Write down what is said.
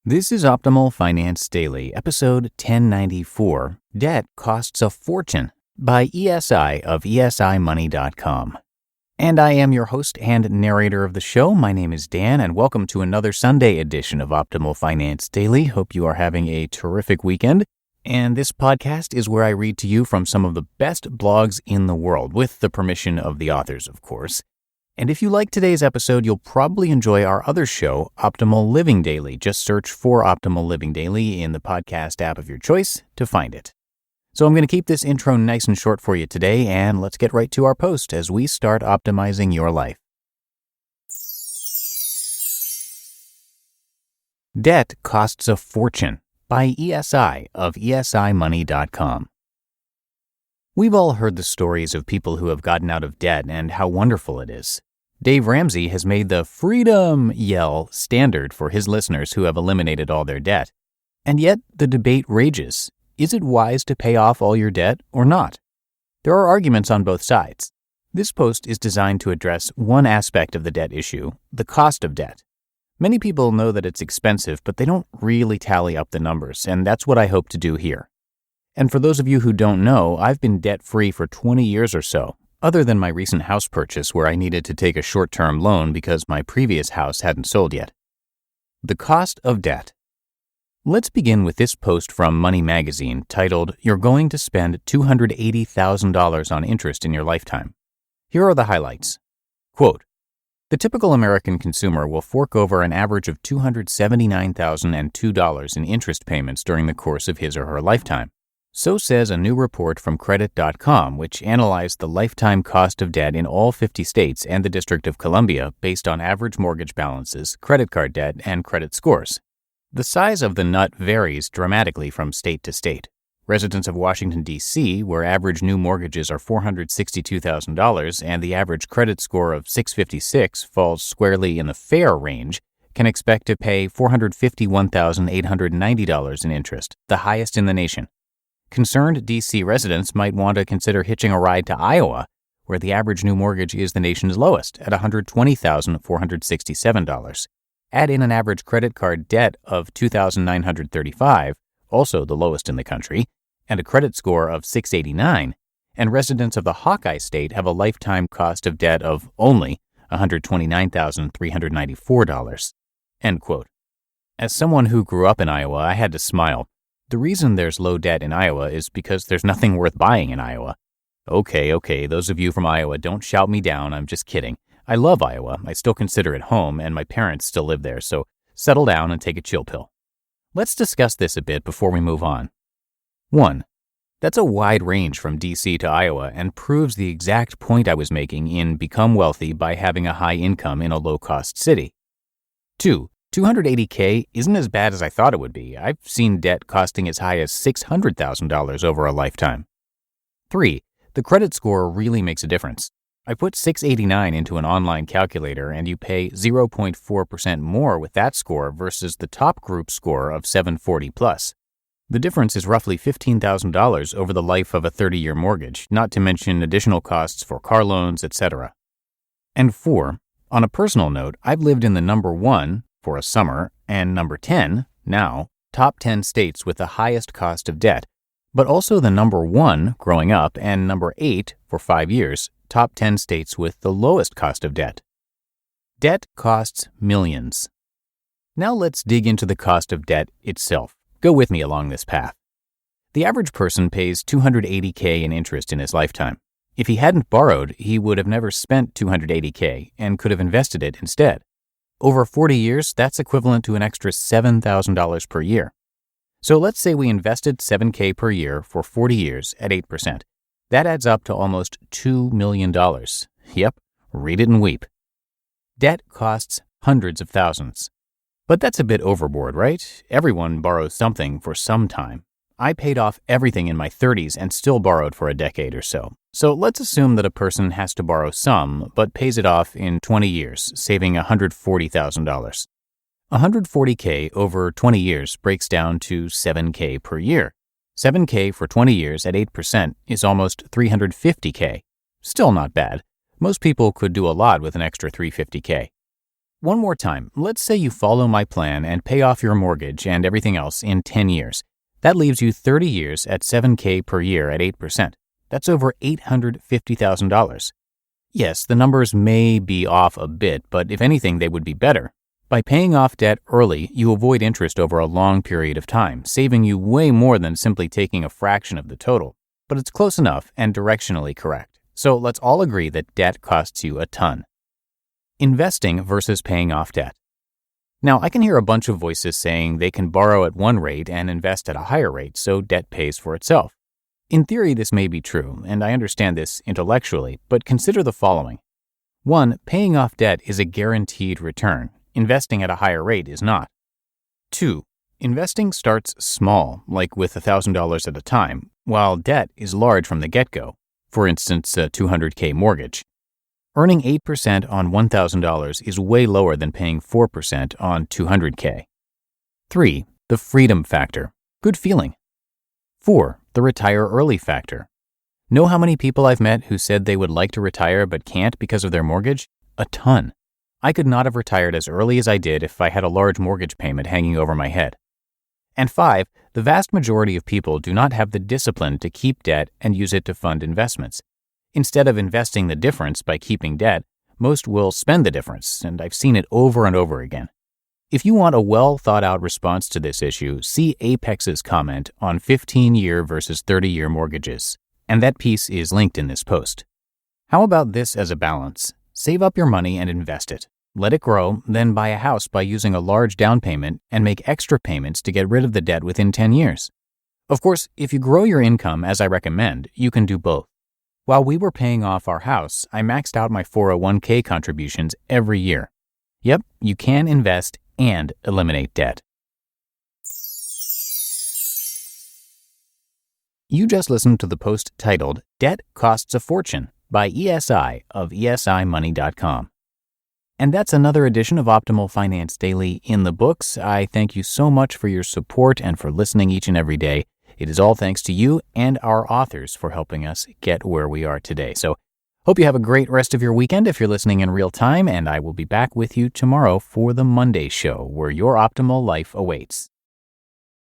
This is Optimal Finance Daily, episode 1094, Debt Costs a Fortune, by ESI of ESI And I am your host and narrator of the show. My name is Dan, and welcome to another Sunday edition of Optimal Finance Daily. Hope you are having a terrific weekend. And this podcast is where I read to you from some of the best blogs in the world, with the permission of the authors, of course. And if you like today's episode, you'll probably enjoy our other show, Optimal Living Daily. Just search for Optimal Living Daily in the podcast app of your choice to find it. So I'm going to keep this intro nice and short for you today, and let's get right to our post as we start optimizing your life. Debt Costs a Fortune, by ESI of ESImoney.com. We've all heard the stories of people who have gotten out of debt and how wonderful it is. Dave Ramsey has made the freedom yell standard for his listeners who have eliminated all their debt. And yet, the debate rages. Is it wise to pay off all your debt or not? There are arguments on both sides. This post is designed to address one aspect of the debt issue, the cost of debt. Many people know that it's expensive, but they don't really tally up the numbers, and that's what I hope to do here. And for those of you who don't know, I've been debt-free for 20 years or so, other than my recent house purchase where I needed to take a short-term loan because my previous house hadn't sold yet. The cost of debt. Let's begin with this post from Money Magazine titled, "You're Going to Spend $280,000 on Interest in Your Lifetime." Here are the highlights. Quote, "The typical American consumer will fork over an average of $279,002 in interest payments during the course of his or her lifetime. So says a new report from Credit.com, which analyzed the lifetime cost of debt in all 50 states and the District of Columbia based on average mortgage balances, credit card debt, and credit scores. The size of the nut varies dramatically from state to state. Residents of Washington, D.C., where average new mortgages are $462,000 and the average credit score of 656 falls squarely in the fair range, can expect to pay $451,890 in interest, the highest in the nation. Concerned D.C. residents might want to consider hitching a ride to Iowa, where the average new mortgage is the nation's lowest at $120,467. Add in an average credit card debt of $2,935, also the lowest in the country, and a credit score of 689, and residents of the Hawkeye State have a lifetime cost of debt of only $129,394. End quote. As someone who grew up in Iowa, I had to smile. The reason there's low debt in Iowa is because there's nothing worth buying in Iowa. Okay, those of you from Iowa, don't shout me down, I'm just kidding. I love Iowa, I still consider it home, and my parents still live there, so settle down and take a chill pill. Let's discuss this a bit before we move on. 1. That's a wide range from D.C. to Iowa and proves the exact point I was making in Become Wealthy by Having a High Income in a Low-Cost City. 2. $280K isn't as bad as I thought it would be. I've seen debt costing as high as $600,000 over a lifetime. 3. The credit score really makes a difference. I put 689 into an online calculator and you pay 0.4% more with that score versus the top group score of 740 plus. The difference is roughly $15,000 over the life of a 30-year mortgage, not to mention additional costs for car loans, etc. And 4. On a personal note, I've lived in the number 1, for a summer, and number 10, now, top 10 states with the highest cost of debt, but also the number 1, growing up, and number 8, for 5 years, top 10 states with the lowest cost of debt. Debt costs millions. Now let's dig into the cost of debt itself. Go with me along this path. The average person pays $280K in interest in his lifetime. If he hadn't borrowed, he would have never spent $280K and could have invested it instead. Over 40 years, that's equivalent to an extra $7,000 per year. So let's say we invested $7K per year for 40 years at 8%. That adds up to almost $2 million. Yep, read it and weep. Debt costs hundreds of thousands. But that's a bit overboard, right? Everyone borrows something for some time. I paid off everything in my 30s and still borrowed for a decade or so. So let's assume that a person has to borrow some, but pays it off in 20 years, saving $140,000. $140K over 20 years breaks down to $7K per year. $7K for 20 years at 8% is almost $350K. Still not bad. Most people could do a lot with an extra $350K. One more time, let's say you follow my plan and pay off your mortgage and everything else in 10 years. That leaves you 30 years at $7,000 per year at 8%. That's over $850,000. Yes, the numbers may be off a bit, but if anything, they would be better. By paying off debt early, you avoid interest over a long period of time, saving you way more than simply taking a fraction of the total. But it's close enough and directionally correct. So let's all agree that debt costs you a ton. Investing versus paying off debt. Now, I can hear a bunch of voices saying they can borrow at one rate and invest at a higher rate, so debt pays for itself. In theory, this may be true, and I understand this intellectually, but consider the following. 1. Paying off debt is a guaranteed return. Investing at a higher rate is not. 2. Investing starts small, like with $1,000 at a time, while debt is large from the get-go, for instance, a $200,000 mortgage. Earning 8% on $1,000 is way lower than paying 4% on $200,000. 3. The freedom factor. Good feeling. 4. The retire early factor. Know how many people I've met who said they would like to retire but can't because of their mortgage? A ton. I could not have retired as early as I did if I had a large mortgage payment hanging over my head. And 5. The vast majority of people do not have the discipline to keep debt and use it to fund investments. Instead of investing the difference by keeping debt, most will spend the difference, and I've seen it over and over again. If you want a well-thought-out response to this issue, see Apex's comment on 15-year versus 30-year mortgages, and that piece is linked in this post. How about this as a balance? Save up your money and invest it. Let it grow, then buy a house by using a large down payment and make extra payments to get rid of the debt within 10 years. Of course, if you grow your income, as I recommend, you can do both. While we were paying off our house, I maxed out my 401k contributions every year. Yep, you can invest and eliminate debt. You just listened to the post titled, Debt Costs a Fortune by ESI of ESImoney.com. And that's another edition of Optimal Finance Daily in the books. I thank you so much for your support and for listening each and every day. It is all thanks to you and our authors for helping us get where we are today. So, hope you have a great rest of your weekend if you're listening in real time, and I will be back with you tomorrow for the Monday show, where your optimal life awaits.